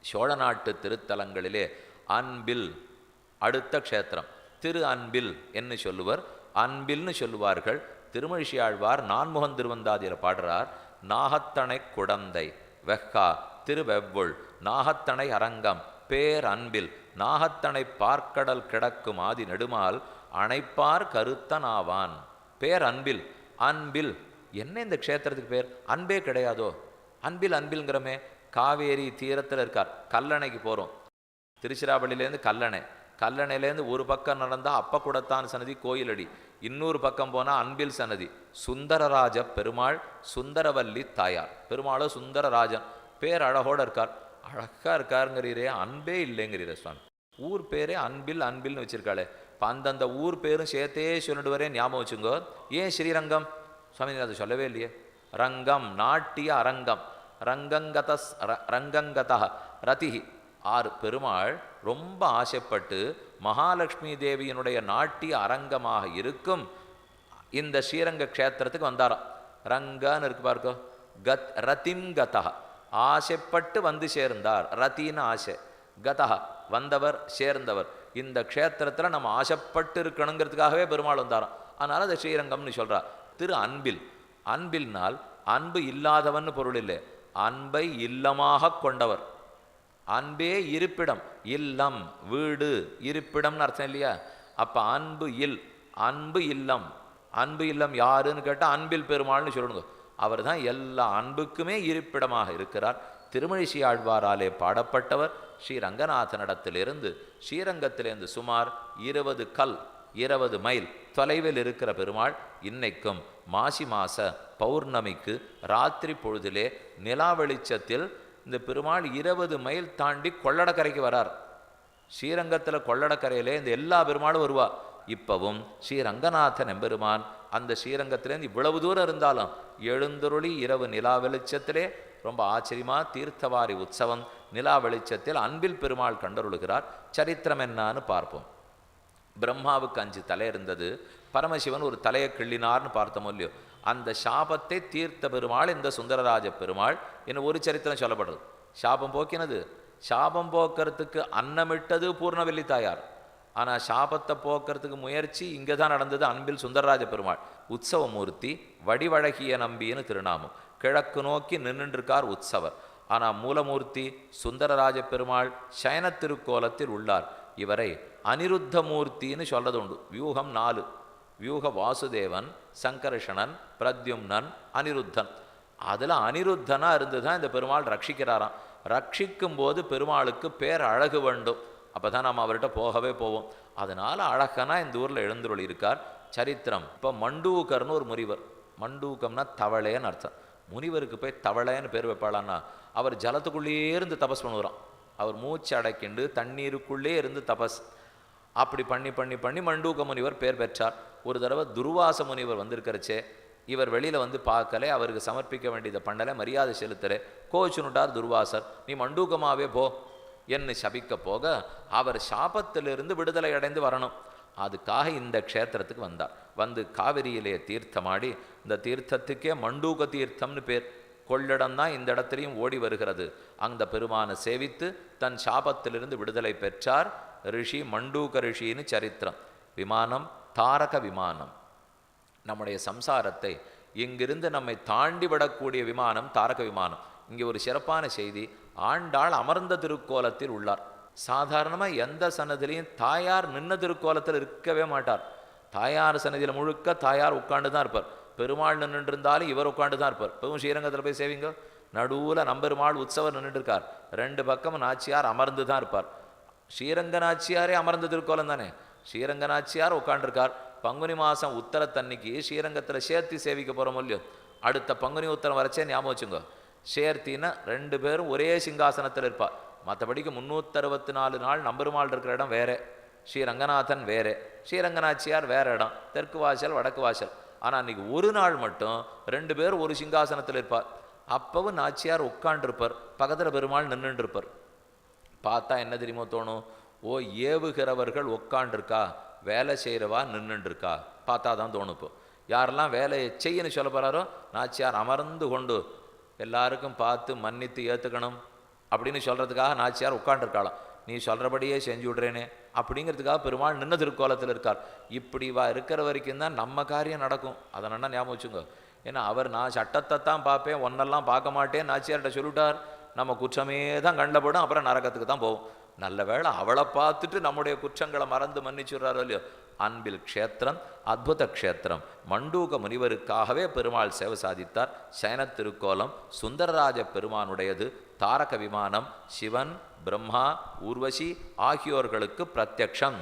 சோழ நாட்டு திருத்தலங்களிலே அன்பில் அடுத்த க்ஷேத்திரம் திரு அன்பில் என்று சொல்லுவர். அன்பில்னு சொல்லுவார்கள். திருமழிசையாழ்வார் நான்முகன் திருவந்தாதியில் பாடுறார், நாகத்தனை குடந்தை வெஹ்கா திருவெவ்வொள் நாகத்தனை அரங்கம் பேர் அன்பில் நாகத்தனை பார்க்கடல் கிடக்கும் ஆதி நெடுமால் அணைப்பார் கருத்தனாவான். பேர் அன்பில். அன்பில் என்ன இந்த க்ஷேத்திரத்துக்கு பேர்? அன்பே கிடையாதோ? அன்பில் அன்பில்ங்கிறமே. காவேரி தீரத்தில் இருக்கார். கல்லணைக்கு போகிறோம். திருச்சிராப்பள்ளியிலேருந்து கல்லணை, கல்லணையிலேருந்து ஒரு பக்கம் நடந்தால் அப்பக்குடத்தான் சன்னதி கோயிலடி, இன்னொரு பக்கம் போனால் அன்பில் சன்னதி. சுந்தரராஜ பெருமாள் சுந்தரவல்லி தாயார். பெருமாளோ சுந்தரராஜன். பேர் அழகோடு இருக்கார். அழகாக இருக்காருங்கிறீரே, அன்பே இல்லைங்கிறீரே சுவாமி. ஊர் பேரே அன்பில் அன்பில்னு வச்சுருக்காளே. இப்போ அந்தந்த ஊர் பேரும் சேர்த்தே சொல்லிட்டு வரே, ஞாபகம் வச்சுங்கோ. ஏன் ஸ்ரீரங்கம் சுவாமி அதை சொல்லவே இல்லையே? ரங்கம் நாட்டிய அரங்கம் ரங்கங்கத ரதிஹி. 6 பெருமாள் ரொம்ப ஆசைப்பட்டு மகாலட்சுமி தேவியினுடைய நாட்டிய அரங்கமாக இருக்கும் இந்த ஸ்ரீரங்க க்ஷேத்திரத்துக்கு வந்தாராம். ரங்கன்னு இருக்கு பார்க்கோ. ரதிம் கதா, ஆசைப்பட்டு வந்து சேர்ந்தார். ரத்தின்னு ஆசை, கதா வந்தவர் சேர்ந்தவர். இந்த க்ஷேத்திரத்தில் நம்ம ஆசைப்பட்டு இருக்கணுங்கிறதுக்காகவே பெருமாள் வந்தாராம். அதனால் அதை ஸ்ரீரங்கம்னு சொல்கிறார். திரு அன்பில். அன்பில்னால் அன்பு இல்லாதவன்னு பொருள் இல்லை, அன்பை இல்லமாக கொண்டவர். அன்பே இருப்பிடம். இல்லம் வீடு இருப்பிடம்னு அர்த்தம் இல்லையா? அப்போ அன்பு இல், அன்பு இல்லம். அன்பு இல்லம் யாருன்னு கேட்டால் அன்பில் பெருமாள்னு சொல்லணுங்க. அவர் தான் எல்லா அன்புக்குமே இருப்பிடமாக இருக்கிறார். திருமழிசையாழ்வாராலே பாடப்பட்டவர். ஸ்ரீ ரங்கநாதனிடத்திலிருந்து ஸ்ரீரங்கத்திலிருந்து சுமார் 20 கல் 20 மைல் தொலைவில் இருக்கிற பெருமாள் இன்னைக்கும் மாசி மாச பௌர்ணமிக்கு ராத்திரி பொழுதிலே நிலா வெளிச்சத்தில் இந்த பெருமாள் 20 மைல் தாண்டி கொள்ளடக்கரைக்கு வரார். ஸ்ரீரங்கத்தில் கொள்ளடக்கரையிலே இந்த எல்லா பெருமாளும் வருவா. இப்பவும் ஸ்ரீரங்கநாதன் எம்பெருமான் அந்த ஸ்ரீரங்கத்திலேருந்து இவ்வளவு தூரம் இருந்தாலும் எழுந்தருளி இரவு நிலா வெளிச்சத்திலே ரொம்ப ஆச்சரியமாக தீர்த்தவாரி உற்சவம் நிலா வெளிச்சத்தில் அன்பில் பெருமாள் கண்டருளுகிறார். சரித்திரம் என்னான்னு பார்ப்போம். பிரம்மாவுக்கு 5 தலை இருந்தது. பரமசிவன் ஒரு தலையை கிள்ளினார்னு பார்த்தோமோ இல்லையோ, அந்த சாபத்தை தீர்த்த பெருமாள் இந்த சுந்தரராஜ பெருமாள். இன்னும் ஒரு சரித்திரம் சொல்லப்படுறது. சாபம் போக்கினது, சாபம் போக்குறதுக்கு அன்னமிட்டது பூர்ணவல்லி தாயார். ஆனால் சாபத்தை போக்குறதுக்கு முயற்சி இங்கே தான் நடந்தது அன்பில் சுந்தரராஜ பெருமாள். உற்சவமூர்த்தி வடிவழகிய நம்பின்னு திருநாமம். கிழக்கு நோக்கி நின்றுருக்கார் உற்சவர். ஆனால் மூலமூர்த்தி சுந்தரராஜ பெருமாள் சயன திருக்கோலத்தில் உள்ளார். இவரை அனிருத்த மூர்த்தின்னு சொல்றது உண்டு. வியூகம் 4. வியூக வாசுதேவன், சங்கர்ஷணன், பிரத்யும்னன், அனிருத்தன். அதில் அனிருத்தனாக இருந்து தான் இந்த பெருமாள் ரட்சிக்கிறாராம். ரட்சிக்கும் போது பெருமாளுக்கு பேர் அழகு வேண்டும். அப்போ தான் நம்ம அவர்கிட்ட போகவே போவோம். அதனால் அழகனா இந்த ஊரில் எழுந்துருளி இருக்கார். சரித்திரம். இப்போ மண்டூகர்னு ஒரு முனிவர். மண்டூகம்னா தவளைன்னு அர்த்தம். முனிவருக்கு போய் தவளைன்னு பேர் வைப்பாளான்னா, அவர் ஜலத்துக்குள்ளேயே இருந்து தபஸ் பண்ணுவாராம். அவர் மூச்சு அடைக்கிண்டு தண்ணீருக்குள்ளே இருந்து தபஸ். அப்படி பண்ணி பண்ணி பண்ணி மண்டூக முனிவர் பேர் பெற்றார். ஒரு தடவை துர்வாச முனிவர் வந்திருக்கிறச்சே, இவர் வெளியில் வந்து பார்க்கல, அவருக்கு சமர்ப்பிக்க வேண்டியதை பண்ணலை, மரியாதை செலுத்தலை. கோச்சுனுட்டார் துர்வாசர். நீ மண்டூகமாகவே போ என்று சபிக்க போக அவர் சாபத்திலிருந்து விடுதலை அடைந்து வரணும். அதுக்காக இந்த க்ஷேத்திரத்துக்கு வந்தார். வந்து காவிரியிலே தீர்த்தமாடி, இந்த தீர்த்தத்துக்கே மண்டூக தீர்த்தம்னு பேர். கொள்ளிடம் தான் இந்த இடத்துலையும் ஓடி வருகிறது. அந்த பெருமானை சேவித்து தன் சாபத்திலிருந்து விடுதலை பெற்றார் ரிஷி மண்டூக ரிஷின்னு சரித்திரம். விமானம் தாரக விமானம். நம்முடைய சம்சாரத்தை இங்கிருந்து நம்மை தாண்டி விடக்கூடிய விமானம் தாரக விமானம். இங்கே ஒரு சிறப்பான செய்தி. ஆண்டாள் அமர்ந்த திருக்கோலத்தில் உள்ளார். சாதாரணமாக எந்த சன்னதிலையும் தாயார் நின்ன திருக்கோலத்தில் இருக்கவே மாட்டார். தாயார் சன்னதியில் முழுக்க தாயார் உட்காண்டு தான் இருப்பார். பெருமாள் நின்றுட்டு இருந்தாலும் இவர் உட்காண்டு தான் இருப்பார். பெரும் ஸ்ரீரங்கத்தில் போய் சேவிங்க, நடுவில் நம்பெருமாள் உற்சவர் நின்றுட்டு இருக்கார். 2 பக்கம் நாச்சியார் அமர்ந்து தான் இருப்பார். ஸ்ரீரங்க நாச்சியாரே அமர்ந்த திருக்கோலம் தானே. ஸ்ரீரங்க நாச்சியார் உட்காண்டிருக்கார். பங்குனி மாதம் உத்தரத்தன்னைக்கு ஸ்ரீரங்கத்தில் சேர்த்தி சேவிக்க போகிறோம் இல்லையோ, அடுத்த பங்குனி உத்தரம் வரைச்சே ஞாபகம் வச்சுங்க. சேர்த்தின்னா 2 பேரும் ஒரே சிங்காசனத்தில் இருப்பார். மற்றபடிக்கு 364 நாள் நம்பெருமாள் இருக்கிற இடம் வேறே, ஸ்ரீரங்கநாதன் வேறே, ஸ்ரீரங்கநாச்சியார் வேற இடம், தெற்கு வாசல் வடக்கு வாசல். ஆனால் அன்றைக்கி ஒரு நாள் மட்டும் 2 பேர் ஒரு சிங்காசனத்தில் இருப்பார். அப்பவும் நாச்சியார் உட்காண்டிருப்பார், பக்கத்தில் பெருமாள் நின்றுருப்பார். பார்த்தா என்ன தெரியுமோ தோணும், ஓ ஏவுகிறவர்கள் உட்காண்டிருக்கா, வேலை செய்கிறவா நின்றுருக்கா, பார்த்தா தான் தோணும். இப்போ யாரெல்லாம் வேலையை செய்யன்னு சொல்ல போகிறாரோ நாச்சியார் அமர்ந்து கொண்டு எல்லாருக்கும் பார்த்து மன்னித்து ஏற்றுக்கணும். அப்படின்னு சொல்கிறதுக்காக நாச்சியார் உட்காண்டிருக்காளாம். நீ சொல்கிறபடியே செஞ்சு விட்றேனே அப்படிங்கிறதுக்காக பெருமாள் நின்ன திருக்கோலத்தில் இருக்கார். இப்படி இருக்கிற வரைக்கும் தான் நம்ம காரியம் நடக்கும். அதை நல்லா ஞாபகம் வச்சுங்க. ஏன்னா அவர் நான் சட்டத்தை தான் பார்ப்பேன், ஒன்னெல்லாம் பார்க்க மாட்டேன் நாச்சியார்கிட்ட சொல்லிவிட்டார். நம்ம குற்றமே தான் கண்ணில் போடும், அப்புறம் நரகத்துக்கு தான் போவோம். நல்ல வேளை அவளை பார்த்துட்டு நம்முடைய குற்றங்களை மறந்து மன்னிச்சுடுறாரோ இல்லையோ. அன்பில் க்ஷேத்திரம் அத்புத க்ஷேத்திரம். மண்டூக முனிவருக்காகவே பெருமாள் சேவை சாதித்தார். சயன திருக்கோலம் சுந்தரராஜ பெருமானுடையது. தாரக விமானம் சிவன் பிரம்மா ஊர்வசி ஆகியோர்களுக்கு பிரத்யக்ஷம்.